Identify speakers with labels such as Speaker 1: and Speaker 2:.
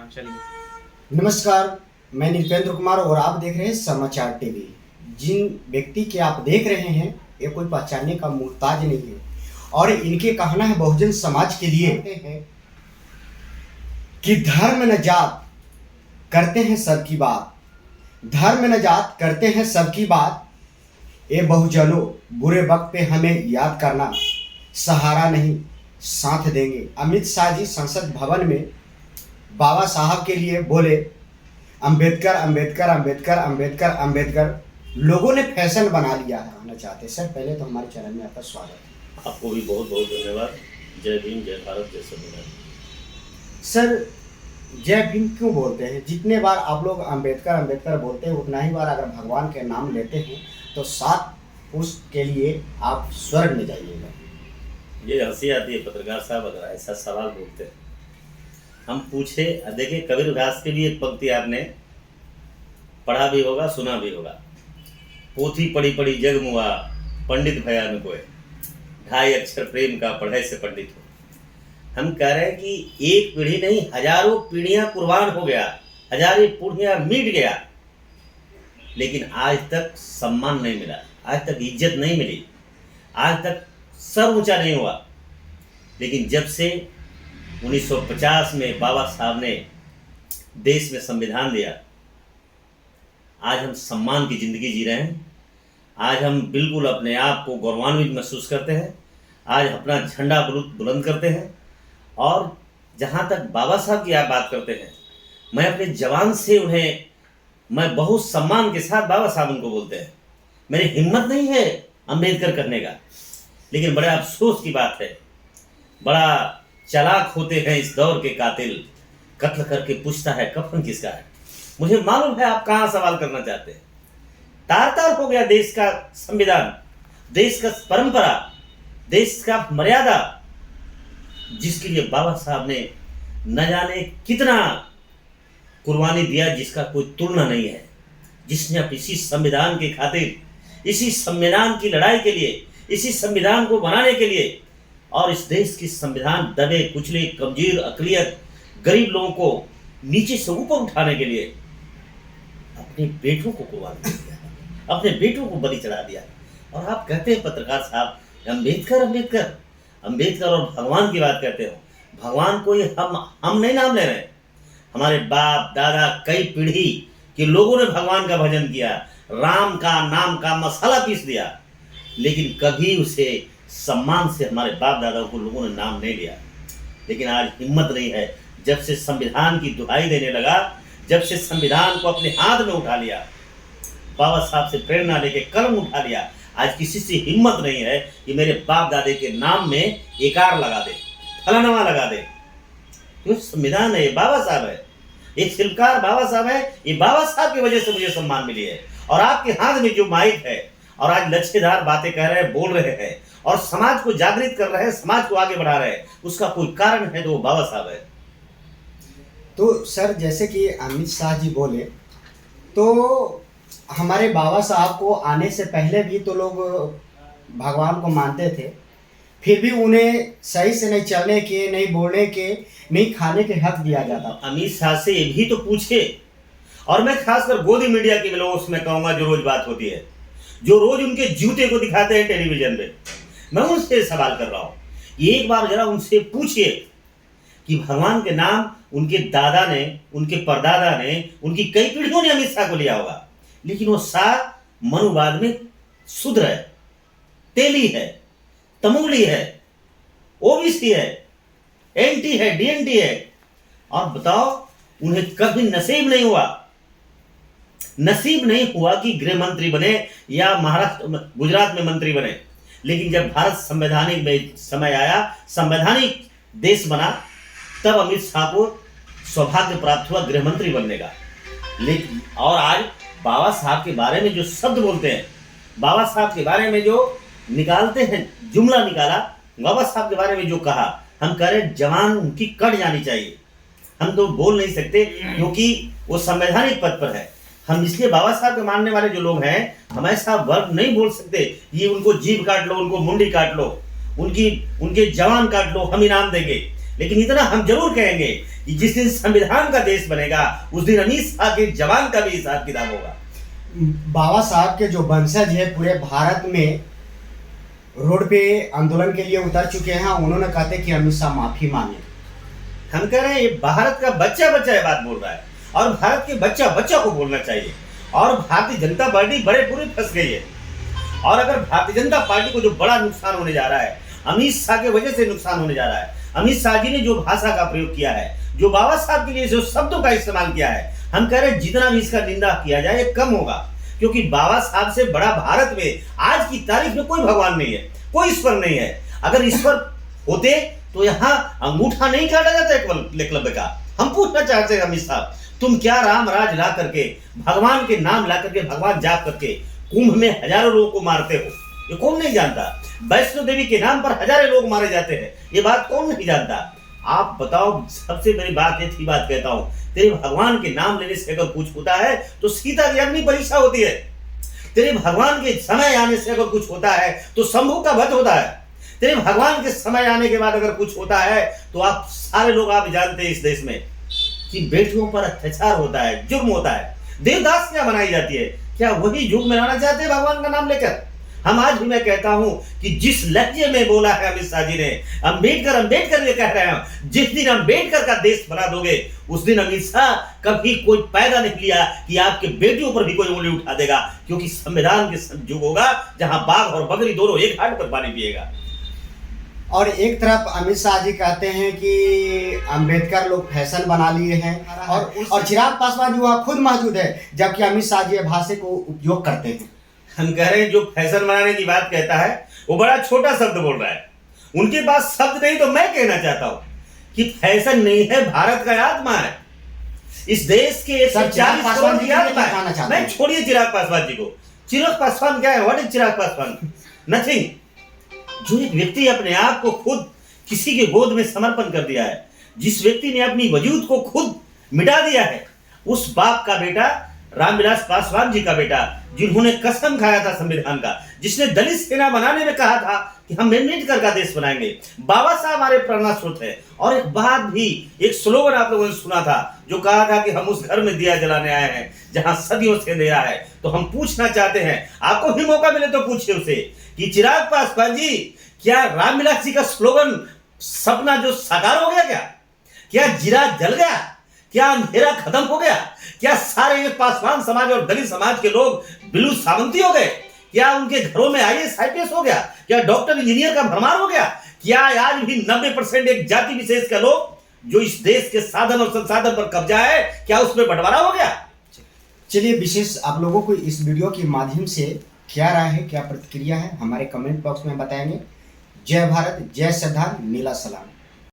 Speaker 1: हाँ चलिए।
Speaker 2: नमस्कार, मैं नीपेंद्र कुमार और आप देख रहे हैं समाचार टीवी। जिन व्यक्ति के आप देख रहे हैं ये कोई पहचानने का मोहताज नहीं है और इनके कहना है बहुजन समाज के लिए हैं कि धर्म न जात करते हैं सबकी बात, धर्म न जात करते हैं सबकी बात। ये बहुजनों बुरे वक्त पे हमें याद करना, सहारा नहीं साथ देंगे। अमित शाह जी संसद भवन में बाबा साहब के लिए बोले अंबेडकर अंबेडकर अंबेडकर अंबेडकर अंबेडकर। लोगों ने फैशन बना लिया है, आना चाहते। सर पहले तो हमारे चैनल में आपका स्वागत है।
Speaker 3: आपको भी बहुत बहुत धन्यवाद। जय भीम, जय भारत, जय संविधान।
Speaker 2: सर जय भीम क्यों बोलते हैं? जितने बार आप लोग अंबेडकर अंबेडकर बोलते हैं उतना ही बार अगर भगवान के नाम लेते हैं तो 7 पुरुष के लिए आप स्वर्ग में जाइएगा।
Speaker 3: ये हंसी आती है पत्रकार साहब अगर ऐसा सवाल बोलते हैं। हम पूछे, देखिए कबीर व्यास की भी एक पंक्ति आपने पढ़ा भी होगा, सुना भी होगा। पोथी पढ़ी पढ़ी जग मुआ, पंडित भया न कोय, ढाई अक्षर प्रेम का पढ़े से पंडित हो। हम कह रहे हैं कि एक पीढ़ी नहीं, हजारों पीढ़ियां कुर्बान हो गया, हजारों पीढ़ियां मिट गया, लेकिन आज तक सम्मान नहीं मिला, आज तक इज्जत नहीं मिली, आज तक सर ऊंचा नहीं हुआ। लेकिन जब से 1950 में बाबा साहब ने देश में संविधान दिया, आज हम सम्मान की ज़िंदगी जी रहे हैं। आज हम बिल्कुल अपने आप को गौरवान्वित महसूस करते हैं। आज अपना झंडा बुलंद करते हैं। और जहाँ तक बाबा साहब की आप बात करते हैं, मैं अपने जवान से उन्हें मैं बहुत सम्मान के साथ बाबा साहब उनको बोलते हैं। मेरी हिम्मत नहीं है अंबेडकर करने का, लेकिन बड़े अफसोस की बात है, बड़ा चालाक होते हैं इस दौर के कातिल, कत्ल करके पूछता है कफन किसका है। मुझे मालूम है आप कहाँ सवाल करना चाहते हैं। तार तार हो गया देश का संविधान, देश का परंपरा, देश का मर्यादा, जिसके लिए बाबा साहब ने न जाने कितना कुर्बानी दिया, जिसका कोई तुलना नहीं है। जिसने अब इसी संविधान के खातिर, इसी संविधान की लड़ाई के लिए, इसी संविधान को बनाने के लिए और इस देश की संविधान दबे कुचले कमजोर अकलियत गरीब लोगों को नीचे से ऊपर उठाने के लिए अपने बेटों को कुर्बान कर दिया, अपने बेटों को बलि चढ़ा दिया। और आप कहते हैं पत्रकार साहब अंबेडकर अंबेडकर अंबेडकर और भगवान की बात करते हो। भगवान को ये हम नहीं नाम ले रहे हैं। हमारे बाप दादा कई पीढ़ी के लोगों ने भगवान का भजन किया, राम का नाम का मसाला पीस दिया, लेकिन कभी उसे सम्मान से हमारे बाप दादाओं को लोगों ने नाम नहीं लिया। लेकिन आज हिम्मत नहीं है। जब से संविधान की दुहाई देने लगा, जब से संविधान को अपने हाथ में उठा लिया, बाबा साहब से प्रेरणा लेके कलम उठा लिया, आज किसी से हिम्मत नहीं है कि मेरे बाप दादे के नाम में एकार लगा दे, फलानामा लगा दे। ये संविधान है, ये बाबा साहब है, एक शिल्पकार बाबा साहब है। ये बाबा साहब की वजह से मुझे सम्मान मिली है। और आपके हाथ में जो माइक है और आज लच्छेदार बातें कह रहे हैं, बोल रहे हैं और समाज को जागृत कर रहे हैं, समाज को आगे बढ़ा रहे हैं, उसका कोई कारण है तो वो बाबा साहब है।
Speaker 2: तो सर जैसे कि अमित शाह जी बोले, तो हमारे बाबा साहब को आने से पहले भी तो लोग भगवान को मानते थे, फिर भी उन्हें सही से नहीं चलने के, नहीं बोलने के, नहीं खाने के हक दिया जाता।
Speaker 3: अमित शाह से ये भी तो पूछे। और मैं खासकर गोदी मीडिया के लोगों से मैं कहूँगा, जो रोज बात होती है, जो रोज उनके जूते को दिखाते हैं टेलीविजन पे, मैं उनसे सवाल कर रहा हूँ, एक बार जरा उनसे पूछिए कि भगवान के नाम उनके दादा ने, उनके परदादा ने, उनकी कई पीढ़ियों ने अमित शाह को लिया होगा, लेकिन वो शाह मनुवाद में शूद्र है, तेली है, तमुगली है, ओबीसी है, एनटी है, डीएनटी है। और बताओ उन्हें कभी नसीब नहीं हुआ कि गृह मंत्री बने या महाराष्ट्र गुजरात में मंत्री बने। लेकिन जब भारत संवैधानिक में समय आया, संवैधानिक देश बना, तब अमित शाह को सौभाग्य प्राप्त हुआ गृह मंत्री बनने का। लेकिन और आज बाबा साहब के बारे में जो शब्द बोलते हैं, बाबा साहब के बारे में जो निकालते हैं, जुमला निकाला, बाबा साहब के बारे में जो कहा, हम कह रहे जवान उनकी कट जानी चाहिए। हम तो बोल नहीं सकते क्योंकि वो संवैधानिक पद पर है। हम इसलिए बाबा साहब के मानने वाले जो लोग हैं, हम ऐसा वर्ग नहीं बोल सकते ये उनको जीभ काट लो, उनको मुंडी काट लो, उनके जवान काट लो, हम इनाम देंगे। लेकिन इतना हम जरूर कहेंगे कि जिस दिन संविधान का देश बनेगा उस दिन अमित शाह के जवान का भी हिसाब किताब होगा।
Speaker 2: बाबा साहब के जो वंशज है पूरे भारत में रोड पे आंदोलन के लिए उतर चुके हैं, उन्होंने कहते कि अमित शाह माफी मांगे।
Speaker 3: हम कह रहे हैं ये भारत का बच्चा बच्चा ये बात बोल रहा है और भारत के बच्चा बच्चा को बोलना चाहिए। और भारतीय जनता पार्टी बड़े पूरे फंस गई है। और अगर भारतीय जनता पार्टी को जो बड़ा नुकसान होने जा रहा है, अमित शाह के वजह से नुकसान होने जा रहा है। अमित शाह जी ने जो भाषा का प्रयोग किया है, जो बाबा साहब के लिए जो शब्दों का इस्तेमाल किया है, हम कह रहे हैं जितना भी इसका निंदा किया जाए ये कम होगा। क्योंकि बाबा साहब से बड़ा भारत में आज की तारीख में कोई भगवान नहीं है, कोई ईश्वर नहीं है। अगर ईश्वर होते तो यहाँ अंगूठा नहीं काटा जाता एकलव्य का। हम पूछना चाहते हैं अमित साहब, तुम क्या राम राज ला करके, भगवान के नाम ला करके, भगवान जाप करके कुंभ में हजारों लोगों को मारते हो? ये कौन नहीं जानता। वैष्णो देवी के नाम पर हजारों लोग मारे जाते हैं, ये बात कौन नहीं जानता। आप बताओ, सबसे बड़ी बात एक ही बात कहता हूँ, तेरे भगवान के नाम लेने से अगर कुछ होता है तो सीता की अग्नि परीक्षा होती है। तेरे भगवान के समय आने से अगर कुछ होता है तो शंभू का वध होता है। तेरे भगवान के समय आने के बाद अगर कुछ होता है तो आप सारे लोग आप जानते हैं इस देश में कि बेटियों पर अत्याचार होता है, जुर्म होता है, देवदासियां बनाई जाती है। क्या वही युग में आना चाहते हैं भगवान का नाम लेकर? हम आज भी मैं कहता हूं कि जिस लहजे में बोला है अमित शाह जी ने, अम्बेडकर अम्बेडकर ये कह रहे हैं, जिस दिन अम्बेडकर का देश बना दोगे उस दिन अमित शाह कभी कोई पैदा नहीं लिया कि आपके बेटियों पर भी कोई उंगली उठा देगा। क्योंकि संविधान के युग होगा जहां बाघ और बकरी दोनों एक घाट पर पानी पिएगा।
Speaker 2: और एक तरफ अमित शाह जी कहते हैं कि अंबेडकर लोग फैशन बना लिए हैं और चिराग पासवान जी वहाँ खुद मौजूद है, जबकि अमित शाह जी भाषा को उपयोग करते हैं।
Speaker 3: हम कह रहे हैं जो फैशन बनाने की बात कहता है वो बड़ा छोटा शब्द बोल रहा है। उनके पास शब्द नहीं तो मैं कहना चाहता हूँ कि फैशन नहीं है, भारत का आत्मा है, इस देश के 140 करोड़ की आत्मा है। नहीं, छोड़िए चिराग पासवान जी को। चिराग पासवान क्या है? What is Chirag Paswan? Nothing. जो एक व्यक्ति अपने आप को खुद किसी के गोद में समर्पण कर दिया है, जिस व्यक्ति ने अपनी वजूद को खुद मिटा दिया है, उस बाप का बेटा रामविलास पासवान जी का बेटा, जिन्होंने कसम खाया था संविधान का, जिसने दलित सेना बनाने में कहा था कि हम अम्बेडकर का देश बनाएंगे। बाबा साहब हमारे प्रेरणा स्रोत है। और एक बात भी, एक स्लोगन आप लोगों ने सुना था जो कहा था कि हम उस घर में दिया जलाने आए हैं जहां सदियों से अंधेरा है। तो हम पूछना चाहते हैं, आपको भी मौका मिले तो पूछिए उसे कि चिराग पासवान जी, क्या रामविलास जी का स्लोगन सपना जो साकार हो गया? क्या जीरा जल गया? क्या अंधेरा खत्म हो गया? क्या सारे पासवान समाज और दलित समाज के लोग बिल्लू सावंती हो गए? क्या उनके घरों में IAS IPS हो गया? क्या डॉक्टर इंजीनियर का भरमार हो गया? क्या आज भी 90% एक जाति विशेष का लोग जो इस देश के साधन और संसाधन पर कब्जा है, क्या उसमें बंटवारा हो गया?
Speaker 2: चलिए, विशेष आप लोगों को इस वीडियो के माध्यम से क्या राय है, क्या प्रतिक्रिया है, हमारे कमेंट बॉक्स में बताएंगे। जय भारत, जय संविधान, नीला सलाम।